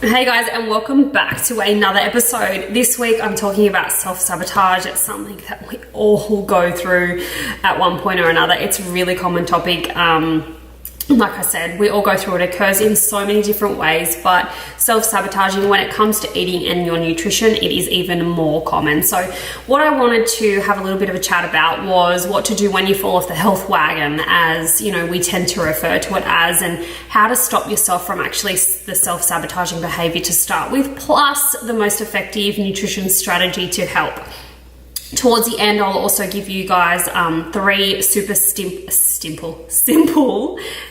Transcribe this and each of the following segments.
Hey guys, and welcome back to another episode. This week I'm talking about self-sabotage. It's something that we all go through at one point or another. It's a really common topic. Like I said, we all go through it. It occurs in so many different ways, but self-sabotaging when it comes to eating and your nutrition, it is even more common. So what I wanted to have a little bit of a chat about was what to do when you fall off the health wagon, as you know, we tend to refer to it as, and how to stop yourself from actually the self-sabotaging behavior to start with, plus the most effective nutrition strategy to help. Towards the end, I'll also give you guys 3 super simple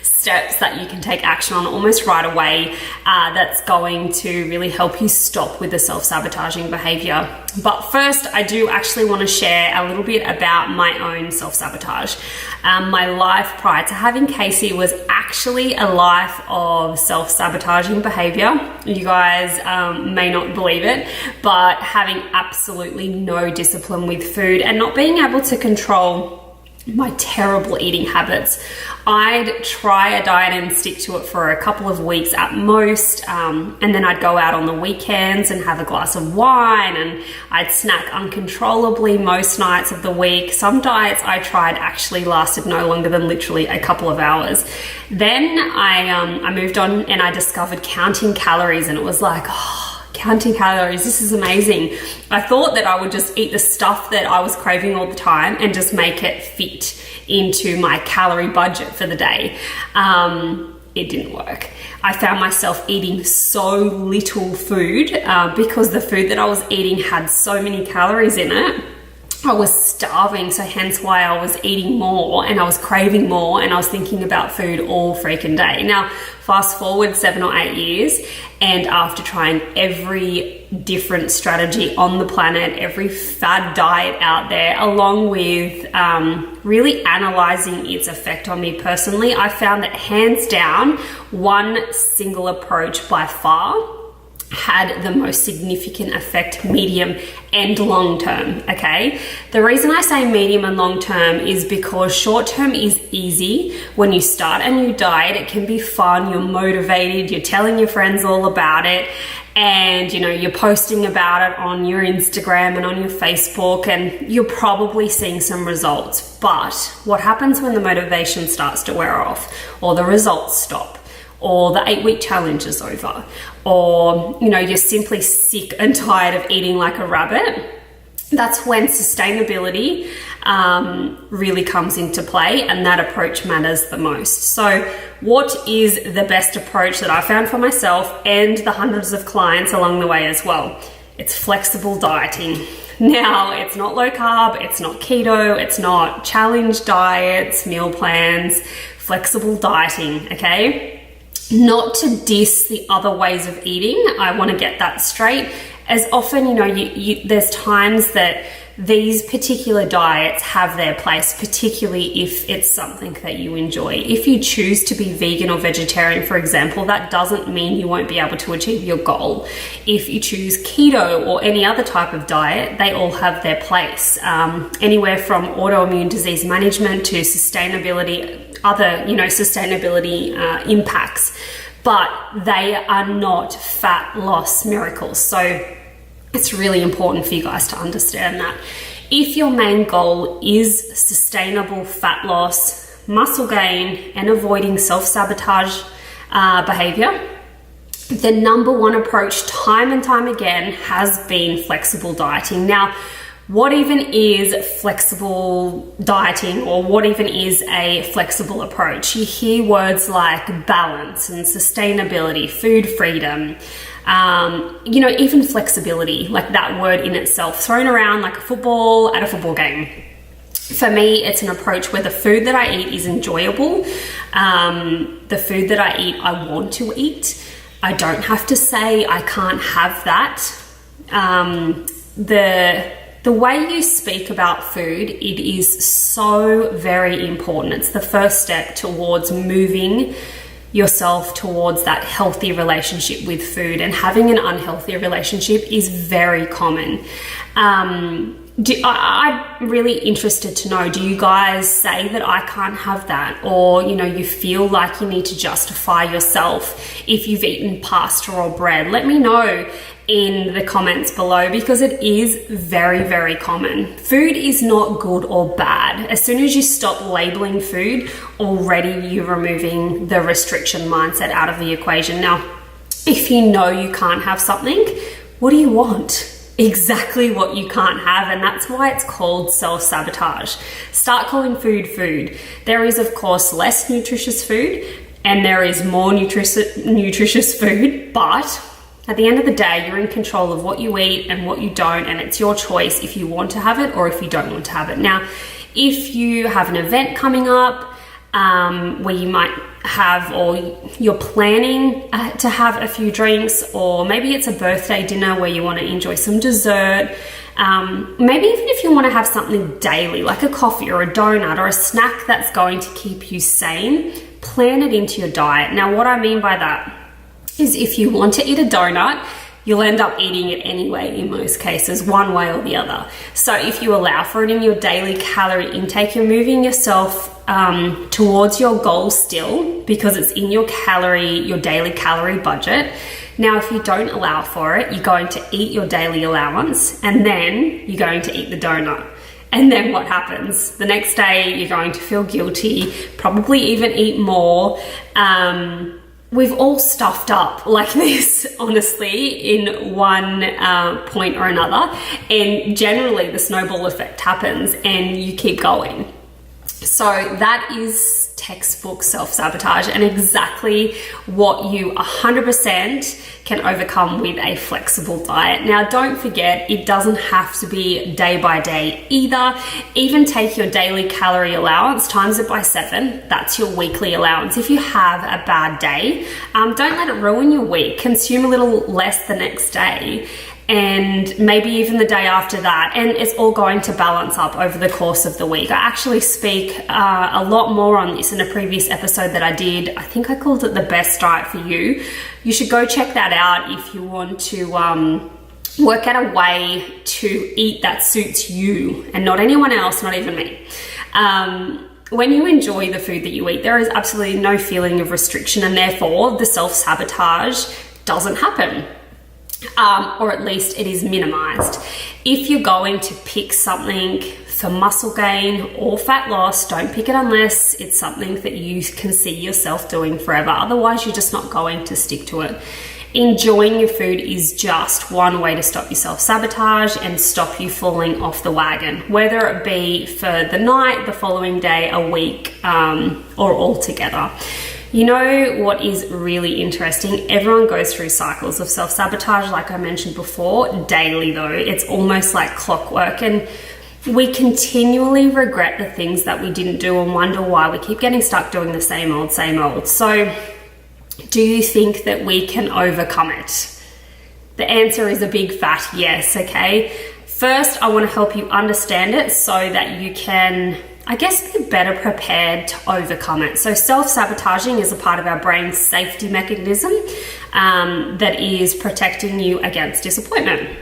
steps that you can take action on almost right away that's going to really help you stop with the self-sabotaging behavior. But first, I do actually want to share a little bit about my own self-sabotage. My life prior to having Casey was actually a life of self-sabotaging behavior. You guys may not believe it, but having absolutely no discipline with food and not being able to control my terrible eating habits. I'd try a diet and stick to it for a couple of weeks at most, and then I'd go out on the weekends and have a glass of wine, and I'd snack uncontrollably most nights of the week. Some diets I tried actually lasted no longer than literally a couple of hours. Then I moved on and I discovered counting calories, and it was like, counting calories, this is amazing. I thought that I would just eat the stuff that I was craving all the time and just make it fit into my calorie budget for the day. It didn't work. I found myself eating so little food because the food that I was eating had so many calories in it. I was starving, so hence why I was eating more and I was craving more and I was thinking about food all freaking day. Now, fast forward 7 or 8 years, and after trying every different strategy on the planet, every fad diet out there, along with really analyzing its effect on me personally, I found that hands down, one single approach by far had the most significant effect, medium and long term, okay? The reason I say medium and long term is because short term is easy. When you start a new diet, it can be fun, you're motivated, you're telling your friends all about it, and you know, you're posting about it on your Instagram and on your Facebook, and you're probably seeing some results. But what happens when the motivation starts to wear off, or the results stop, or the 8-week challenge is over, or you know, you're simply sick and tired of eating like a rabbit? That's when sustainability really comes into play, and that approach matters the most. So what is the best approach that I found for myself and the hundreds of clients along the way as well? It's flexible dieting. Now, it's not low carb, it's not keto, it's not challenge diets, meal plans, flexible dieting, okay? Not to diss the other ways of eating, I want to get that straight. As often, you know, there's times that these particular diets have their place, particularly if it's something that you enjoy. If you choose to be vegan or vegetarian, for example, that doesn't mean you won't be able to achieve your goal. If you choose keto or any other type of diet, they all have their place. Anywhere from autoimmune disease management to sustainability, other, you know, sustainability impacts, but they are not fat loss miracles. So it's really important for you guys to understand that. If your main goal is sustainable fat loss, muscle gain, and avoiding self-sabotage behavior, the number one approach time and time again has been flexible dieting. Now, what even is flexible dieting, or what even is a flexible approach? You hear words like balance and sustainability, food freedom, you know, even flexibility, like that word in itself, thrown around like a football at a football game. For me, it's an approach where the food that I eat is enjoyable. The food that I eat, I want to eat. I don't have to say I can't have that. The way you speak about food, it is so very important. It's the first step towards moving yourself towards that healthy relationship with food, and having an unhealthy relationship is very common. I'm really interested to know, do you guys say that I can't have that? Or, you know, you feel like you need to justify yourself if you've eaten pasta or bread? Let me know in the comments below, because it is very, very common. Food is not good or bad. As soon as you stop labeling food, already you're removing the restriction mindset out of the equation. Now, if you know you can't have something, what do you want? Exactly what you can't have, and that's why it's called self-sabotage. Start calling food food. There is, of course, less nutritious food and there is more nutritious food, but at the end of the day, you're in control of what you eat and what you don't, and it's your choice if you want to have it or if you don't want to have it. Now, if you have an event coming up where you might have, or you're planning to have a few drinks, or maybe it's a birthday dinner where you want to enjoy some dessert, maybe even if you want to have something daily like a coffee or a donut or a snack that's going to keep you sane, plan it into your diet. Now, what I mean by that is, if you want to eat a donut, you'll end up eating it anyway in most cases, one way or the other. So if you allow for it in your daily calorie intake, you're moving yourself towards your goal still, because it's in your daily calorie budget. Now, if you don't allow for it, you're going to eat your daily allowance, and then you're going to eat the donut. And then what happens? The next day, you're going to feel guilty, probably even eat more. We've all stuffed up like this, honestly, in one point or another. And generally the snowball effect happens and you keep going. So that is textbook self-sabotage, and exactly what you 100% can overcome with a flexible diet. Now, don't forget, it doesn't have to be day by day either. Even take your daily calorie allowance, times it by 7. That's your weekly allowance. If you have a bad day, don't let it ruin your week. Consume a little less the next day, and maybe even the day after that, and it's all going to balance up over the course of the week. I actually speak a lot more on this in a previous episode that I did. I think I called it the best diet for you. You should go check that out if you want to work out a way to eat that suits you and not anyone else, not even me. When you enjoy the food that you eat, there is absolutely no feeling of restriction, and therefore the self-sabotage doesn't happen. Or at least it is minimized. If you're going to pick something for muscle gain or fat loss, don't pick it unless it's something that you can see yourself doing forever. Otherwise, you're just not going to stick to it. Enjoying your food is just one way to stop your self-sabotage and stop you falling off the wagon, whether it be for the night, the following day, a week, or all together. You know what is really interesting? Everyone goes through cycles of self-sabotage, like I mentioned before, daily though. It's almost like clockwork, and we continually regret the things that we didn't do and wonder why we keep getting stuck doing the same old, same old. So do you think that we can overcome it? The answer is a big fat yes, okay? First, I want to help you understand it so that you can, I guess, be better prepared to overcome it. So self-sabotaging is a part of our brain's safety mechanism that is protecting you against disappointment.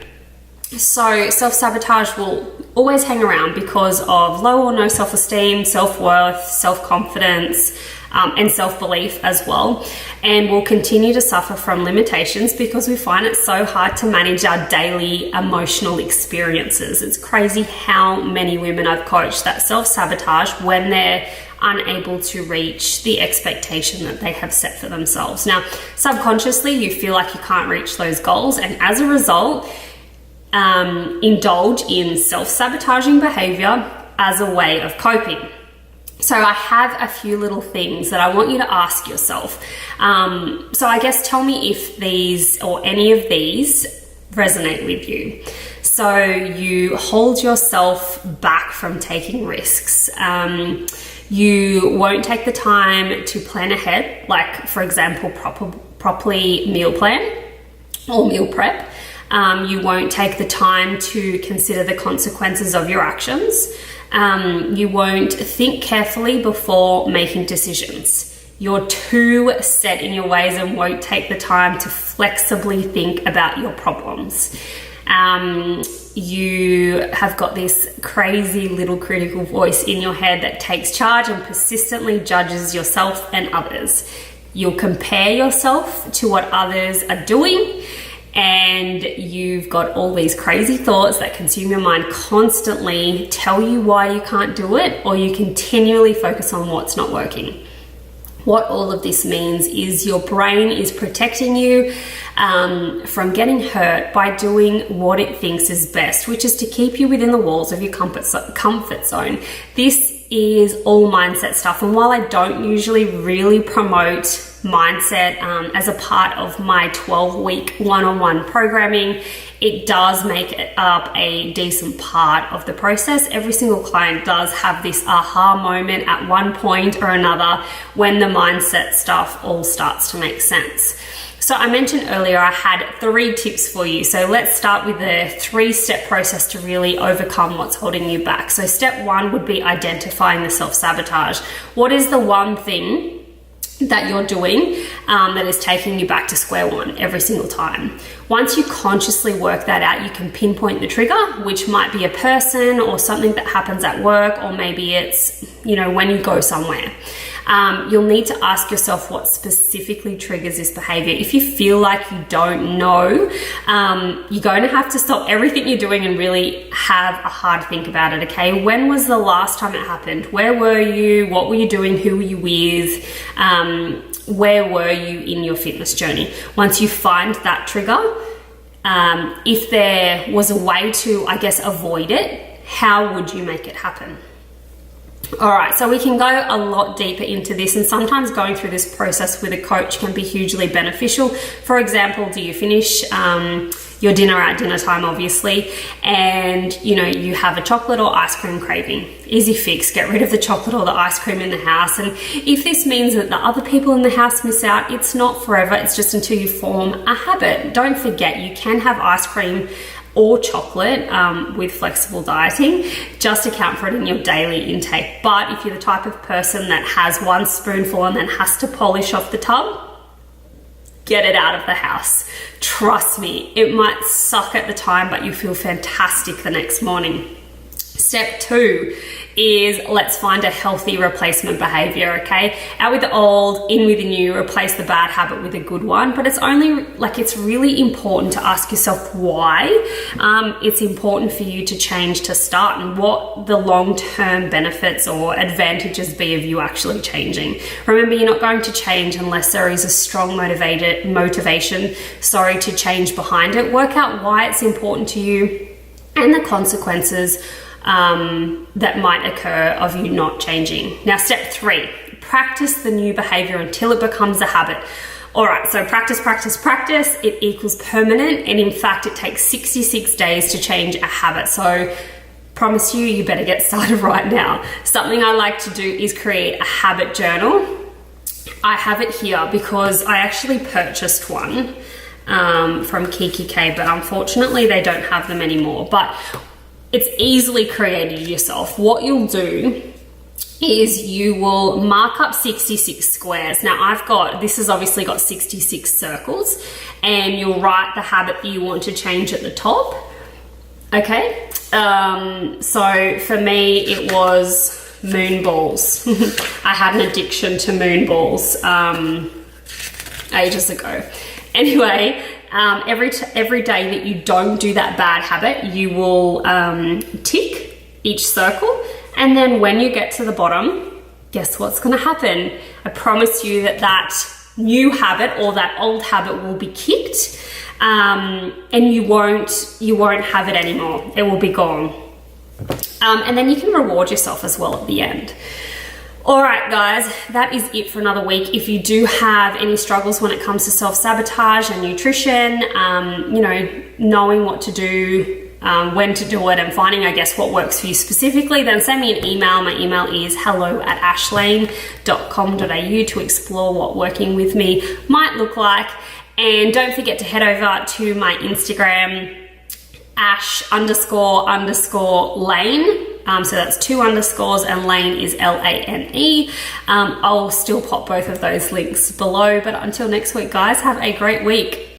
So self-sabotage will always hang around because of low or no self-esteem, self-worth, self-confidence, and self-belief as well. And we'll continue to suffer from limitations because we find it so hard to manage our daily emotional experiences. It's crazy how many women I've coached that self-sabotage when they're unable to reach the expectation that they have set for themselves. Now, subconsciously, you feel like you can't reach those goals, and as a result, indulge in self-sabotaging behavior as a way of coping. So I have a few little things that I want you to ask yourself. So I guess tell me if these or any of these resonate with you. So you hold yourself back from taking risks. You won't take the time to plan ahead, like for example, properly meal plan or meal prep. You won't take the time to consider the consequences of your actions. You won't think carefully before making decisions. You're too set in your ways and won't take the time to flexibly think about your problems. you have got this crazy little critical voice in your head that takes charge and persistently judges yourself and others. You'll compare yourself to what others are doing, and you've got all these crazy thoughts that consume your mind constantly, tell you why you can't do it, or you continually focus on what's not working. What all of this means is your brain is protecting you from getting hurt by doing what it thinks is best, which is to keep you within the walls of your comfort zone. This is all mindset stuff, and while I don't usually really promote mindset as a part of my 12-week one-on-one programming, it does make it up a decent part of the process. Every single client does have this aha moment at one point or another when the mindset stuff all starts to make sense. So I mentioned earlier I had 3 tips for you. So let's start with the 3-step process to really overcome what's holding you back. So step 1 would be identifying the self-sabotage. What is the one thing that you're doing that is taking you back to square one every single time? Once you consciously work that out, you can pinpoint the trigger, which might be a person or something that happens at work, or maybe it's, when you go somewhere. You'll need to ask yourself what specifically triggers this behavior. If you feel like you don't know, you're going to have to stop everything you're doing and really have a hard think about it, okay? When was the last time it happened? Where were you? What were you doing? Who were you with? Where were you in your fitness journey? Once you find that trigger, if there was a way to, avoid it, how would you make it happen? All right, so we can go a lot deeper into this, and sometimes going through this process with a coach can be hugely beneficial. For example, do you finish your dinner at dinner time, obviously, and you have a chocolate or ice cream craving? Easy fix, get rid of the chocolate or the ice cream in the house. And if this means that the other people in the house miss out, it's not forever, it's just until you form a habit. Don't forget, you can have ice cream or chocolate with flexible dieting. Just account for it in your daily intake. But if you're the type of person that has one spoonful and then has to polish off the tub, get it out of the house. Trust me, it might suck at the time, but you feel fantastic the next morning. Step 2 is let's find a healthy replacement behavior, okay? Out with the old, in with the new, replace the bad habit with a good one. But it's really important to ask yourself why it's important for you to change to start, and what the long-term benefits or advantages be of you actually changing. Remember, you're not going to change unless there is a strong motivation to change behind it. Work out why it's important to you and the consequences that might occur of you not changing. Now, step 3, practice the new behavior until it becomes a habit. All right, so practice, it equals permanent, and in fact, it takes 66 days to change a habit. So promise you better get started right now. Something I like to do is create a habit journal. I have it here because I actually purchased one from Kiki K, but unfortunately they don't have them anymore. But it's easily created yourself. What you'll do is you will mark up 66 squares. Now this has obviously got 66 circles, and you'll write the habit that you want to change at the top. Okay, so for me it was moon balls. I had an addiction to moon balls ages ago. Anyway, every day that you don't do that bad habit, you will tick each circle, and then when you get to the bottom, guess what's going to happen? I promise you that new habit or that old habit will be kicked, and you won't have it anymore. It will be gone, and then you can reward yourself as well at the end. All right, guys, that is it for another week. If you do have any struggles when it comes to self-sabotage and nutrition, knowing what to do, when to do it, and finding, what works for you specifically, then send me an email. My email is hello@ashlane.com.au to explore what working with me might look like. And don't forget to head over to my Instagram, ash__lane. So that's 2 underscores, and Lane is Lane. I'll still pop both of those links below. But until next week, guys, have a great week.